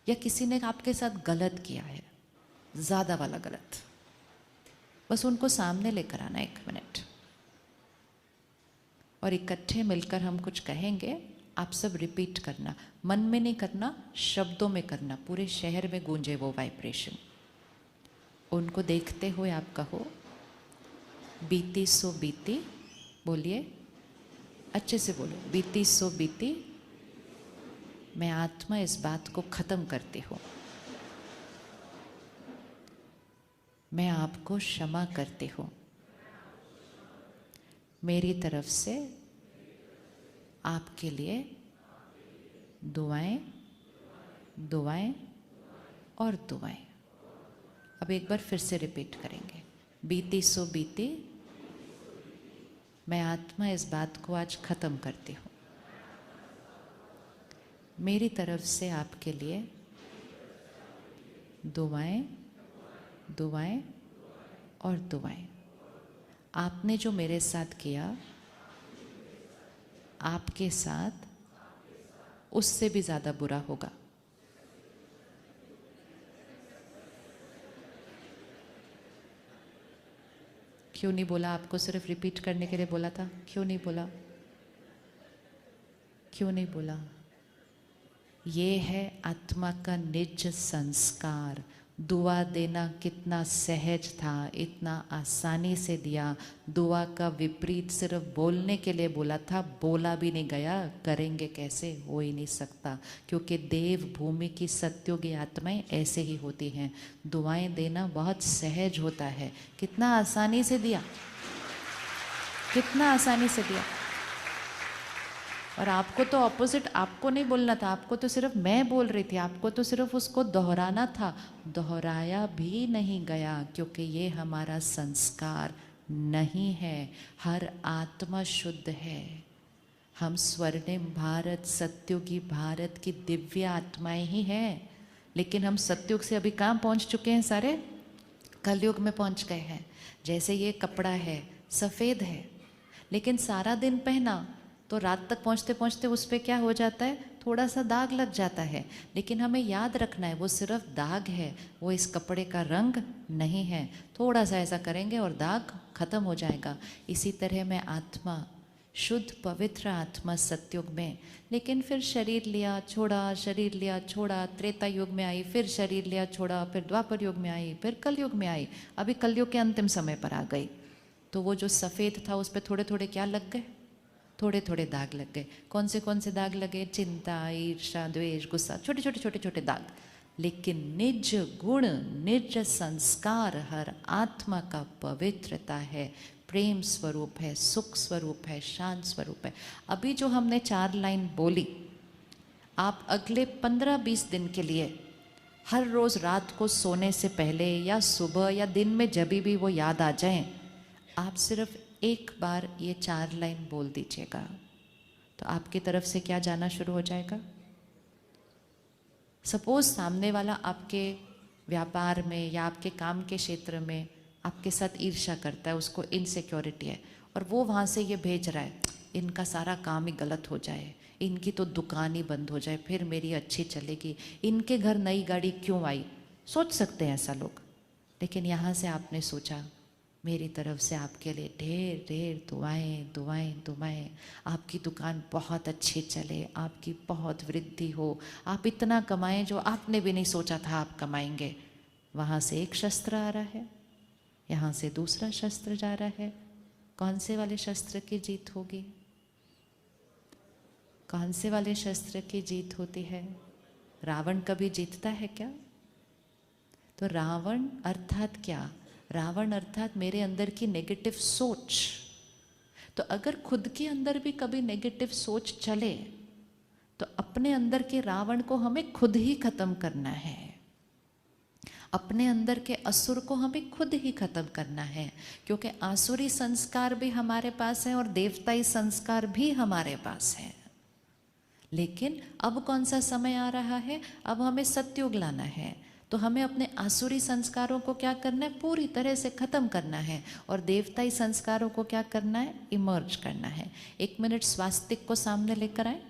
या किसी ने आपके साथ गलत किया है, ज़्यादा वाला गलत, बस उनको सामने लेकर आना 1 मिनट, और इकट्ठे मिलकर हम कुछ कहेंगे। आप सब रिपीट करना, मन में नहीं करना, शब्दों में करना, पूरे शहर में गूंजे वो वाइब्रेशन। उनको देखते हुए आप कहो, बीती सो बीती, बोलिए अच्छे से बोलो, बीती सो बीती, मैं आत्मा इस बात को खत्म करती हूँ, मैं आपको क्षमा करती हूँ, मेरी तरफ से आपके लिए दुआएं दुआएं और दुआएं। अब एक बार फिर से रिपीट करेंगे, बीती सो बीती, मैं आत्मा इस बात को आज खत्म करती हूँ, मेरी तरफ से आपके लिए दुआएं दुआएं और दुआएं। आपने जो मेरे साथ किया, आपके साथ उससे भी ज़्यादा बुरा होगा। क्यों नहीं बोला? आपको सिर्फ रिपीट करने के लिए बोला था, क्यों नहीं बोला? क्यों नहीं बोला? ये है आत्मा का निज संस्कार। दुआ देना कितना सहज था, इतना आसानी से दिया। दुआ का विपरीत सिर्फ बोलने के लिए बोला था, बोला भी नहीं गया। करेंगे कैसे? हो ही नहीं सकता, क्योंकि देव भूमि की सत्युगी आत्माएं ऐसे ही होती हैं। दुआएं देना बहुत सहज होता है। कितना आसानी से दिया, कितना आसानी से दिया। और आपको तो ऑपोजिट, आपको नहीं बोलना था, आपको तो सिर्फ मैं बोल रही थी, आपको तो सिर्फ उसको दोहराना था। दोहराया भी नहीं गया, क्योंकि ये हमारा संस्कार नहीं है। हर आत्मा शुद्ध है। हम स्वर्णिम भारत, सत्युगी भारत की दिव्य आत्माएं ही हैं। लेकिन हम सत्युग से अभी कहाँ पहुँच चुके हैं? सारे कलयुग में पहुँच गए हैं। जैसे ये कपड़ा है, सफ़ेद है, लेकिन सारा दिन पहना तो रात तक पहुँचते पहुँचते उस पर क्या हो जाता है? थोड़ा सा दाग लग जाता है। लेकिन हमें याद रखना है, वो सिर्फ दाग है, वो इस कपड़े का रंग नहीं है। थोड़ा सा ऐसा करेंगे और दाग खत्म हो जाएगा। इसी तरह मैं आत्मा, शुद्ध पवित्र आत्मा सतयुग में, लेकिन फिर शरीर लिया छोड़ा, शरीर लिया छोड़ा, त्रेता युग में आई, फिर शरीर लिया छोड़ा, फिर द्वापर युग में आई, फिर कलयुग में आई, अभी कलयुग के अंतिम समय पर आ गई। तो वो जो सफ़ेद था उस पर थोड़े थोड़े क्या लग गए? थोड़े थोड़े दाग लग गए। कौन से दाग लगे? चिंता, ईर्ष्या, द्वेष, गुस्सा, छोटे छोटे छोटे छोटे दाग। लेकिन निज गुण, निज संस्कार हर आत्मा का पवित्रता है, प्रेम स्वरूप है, सुख स्वरूप है, शांत स्वरूप है। अभी जो हमने 4 लाइन बोली, आप अगले 15-20 दिन के लिए हर रोज़ रात को सोने से पहले या सुबह या दिन में जब भी वो याद आ जाएं, आप सिर्फ एक बार ये 4 लाइन बोल दीजिएगा, तो आपकी तरफ से क्या जाना शुरू हो जाएगा? सपोज सामने वाला आपके व्यापार में या आपके काम के क्षेत्र में आपके साथ ईर्ष्या करता है, उसको इनसिक्योरिटी है, और वो वहाँ से ये भेज रहा है, इनका सारा काम ही गलत हो जाए, इनकी तो दुकान ही बंद हो जाए, फिर मेरी अच्छी चलेगी, इनके घर नई गाड़ी क्यों आई। सोच सकते हैं ऐसा लोग। लेकिन यहाँ से आपने सोचा, मेरी तरफ से आपके लिए ढेर ढेर दुआएं दुआएं दुआएं। आपकी दुकान बहुत अच्छी चले, आपकी बहुत वृद्धि हो, आप इतना कमाएं जो आपने भी नहीं सोचा था आप कमाएंगे। वहाँ से एक शस्त्र आ रहा है, यहाँ से दूसरा शस्त्र जा रहा है। कौन से वाले शस्त्र की जीत होगी? कौन से वाले शस्त्र की जीत होती है? रावण कभी जीतता है क्या? तो रावण अर्थात क्या? रावण अर्थात मेरे अंदर की नेगेटिव सोच। तो अगर खुद के अंदर भी कभी नेगेटिव सोच चले, तो अपने अंदर के रावण को हमें खुद ही खत्म करना है। अपने अंदर के असुर को हमें खुद ही खत्म करना है, क्योंकि आसुरी संस्कार भी हमारे पास है और देवताई संस्कार भी हमारे पास है। लेकिन अब कौन सा समय आ रहा है? अब हमें सत्युग लाना है। तो हमें अपने आसुरी संस्कारों को क्या करना है? पूरी तरह से खत्म करना है। और देवताई संस्कारों को क्या करना है? इमर्ज करना है। 1 मिनट स्वास्तिक को सामने लेकर आए।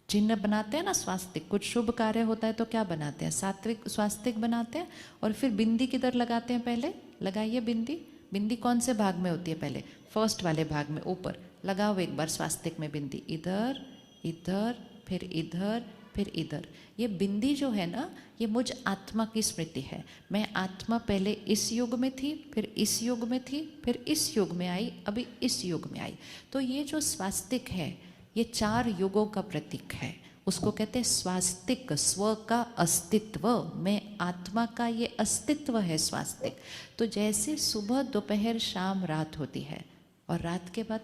चिन्ह बनाते हैं ना स्वास्तिक, कुछ शुभ कार्य होता है तो क्या बनाते हैं, सात्विक स्वास्तिक बनाते हैं। और फिर बिंदी किधर लगाते हैं, पहले लगाइए बिंदी। बिंदी कौन से भाग में होती है, पहले फर्स्ट वाले भाग में ऊपर लगाओ एक बार स्वास्तिक में बिंदी, इधर इधर फिर इधर फिर इधर। ये बिंदी जो है ना, ये मुझ आत्मा की स्मृति है। मैं आत्मा पहले इस युग में थी, फिर इस युग में थी, फिर इस युग में आई, अभी इस युग में आई। तो ये जो स्वास्तिक है ये 4 युगों का प्रतीक है। उसको कहते हैं स्वास्तिक, स्व का अस्तित्व, मैं आत्मा का ये अस्तित्व है स्वास्तिक। तो जैसे सुबह दोपहर शाम रात होती है, और रात के बाद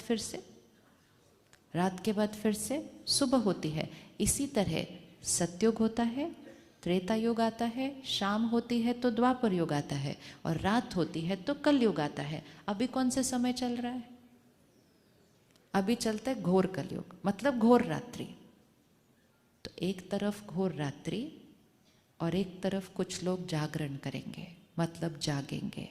फिर से सुबह होती है, इसी तरह सतयुग होता है, त्रेता युग आता है, शाम होती है तो द्वापर युग आता है, और रात होती है तो कलयुग आता है। अभी कौन से समय चल रहा है, अभी चलता है घोर कलयुग, मतलब घोर रात्रि। तो एक तरफ घोर रात्रि और एक तरफ कुछ लोग जागरण करेंगे, मतलब जागेंगे।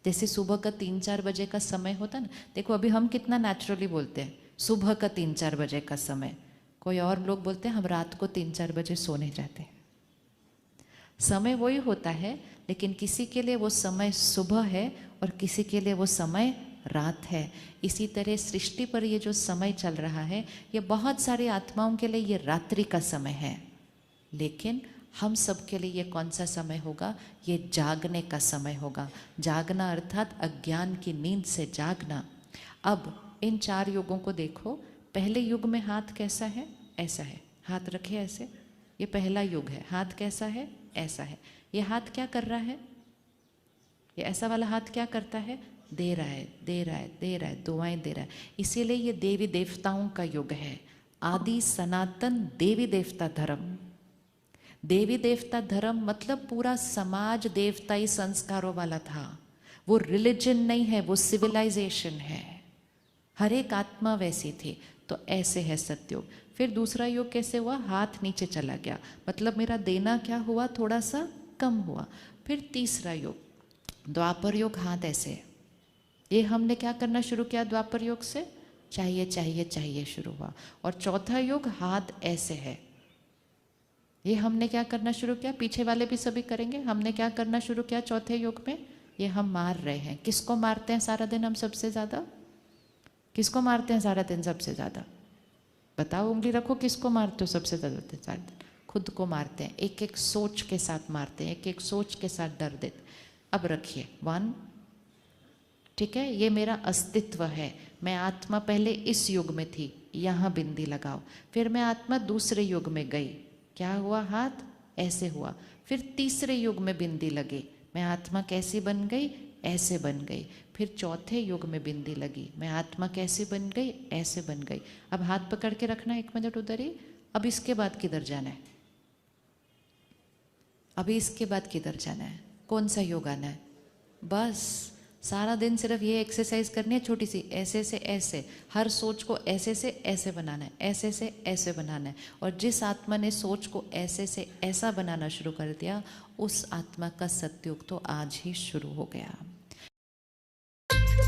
जैसे सुबह का 3-4 बजे का समय होता है ना, देखो अभी हम कितना नेचुरली बोलते हैं सुबह का 3-4 बजे का समय, कोई और लोग बोलते हैं हम रात को 3-4 बजे सोने जाते हैं। समय वही होता है, लेकिन किसी के लिए वो समय सुबह है और किसी के लिए वो समय रात है। इसी तरह सृष्टि पर ये जो समय चल रहा है, ये बहुत सारी आत्माओं के लिए ये रात्रि का समय है, लेकिन हम सब के लिए ये कौन सा समय होगा, ये जागने का समय होगा। जागना अर्थात अज्ञान की नींद से जागना। अब इन 4 युगों को देखो। पहले युग में हाथ कैसा है, ऐसा है, हाथ रखे ऐसे, ये पहला युग है। हाथ कैसा है, ऐसा है। ये हाथ क्या कर रहा है, ये ऐसा वाला हाथ क्या करता है, दे रहा है, दे रहा है, दे रहा है, दुआएं दे रहा है। इसीलिए ये देवी देवताओं का युग है, आदि सनातन देवी देवता धर्म। देवी देवता धर्म मतलब पूरा समाज देवताई संस्कारों वाला था। वो रिलीजन नहीं है, वो सिविलाइजेशन है। हर एक आत्मा वैसी थी। तो ऐसे है सतयुग। फिर दूसरा युग कैसे हुआ, हाथ नीचे चला गया, मतलब मेरा देना क्या हुआ, थोड़ा सा कम हुआ। फिर तीसरा युग द्वापर युग, हाथ ऐसे। ये हमने क्या करना शुरू किया द्वापर युग से, चाहिए चाहिए चाहिए शुरू हुआ। और चौथा युग हाथ ऐसे है, ये हमने क्या करना शुरू किया, पीछे वाले भी सभी करेंगे। हमने क्या करना शुरू किया चौथे युग में, ये हम मार रहे हैं। किसको मारते हैं सारा दिन हम सबसे ज़्यादा, किसको मारते हैं सारा दिन सबसे ज़्यादा, बताओ, उंगली रखो, किसको मारते हो सबसे ज़्यादा सारा दिन, खुद को मारते हैं। एक एक सोच के साथ मारते हैं, एक एक सोच के साथ डर देते। अब रखिए 1, ठीक है, ये मेरा अस्तित्व है। मैं आत्मा पहले इस युग में थी, यहाँ बिंदी लगाओ। फिर मैं आत्मा दूसरे युग में गई, क्या हुआ, हाथ ऐसे हुआ। फिर तीसरे युग में बिंदी लगी, मैं आत्मा कैसी बन गई, ऐसे बन गई। फिर चौथे युग में बिंदी लगी, मैं आत्मा कैसे बन गई, ऐसे बन गई। अब हाथ पकड़ के रखना 1 मिनट उधर ही। अब इसके बाद किधर जाना है, अभी इसके बाद किधर जाना है, कौन सा योग आना है। बस सारा दिन सिर्फ ये एक्सरसाइज करनी है छोटी सी, ऐसे से ऐसे, हर सोच को ऐसे से ऐसे बनाना है, ऐसे से ऐसे बनाना है। और जिस आत्मा ने सोच को ऐसे से ऐसा बनाना शुरू कर दिया, उस आत्मा का सतयुग तो आज ही शुरू हो गया।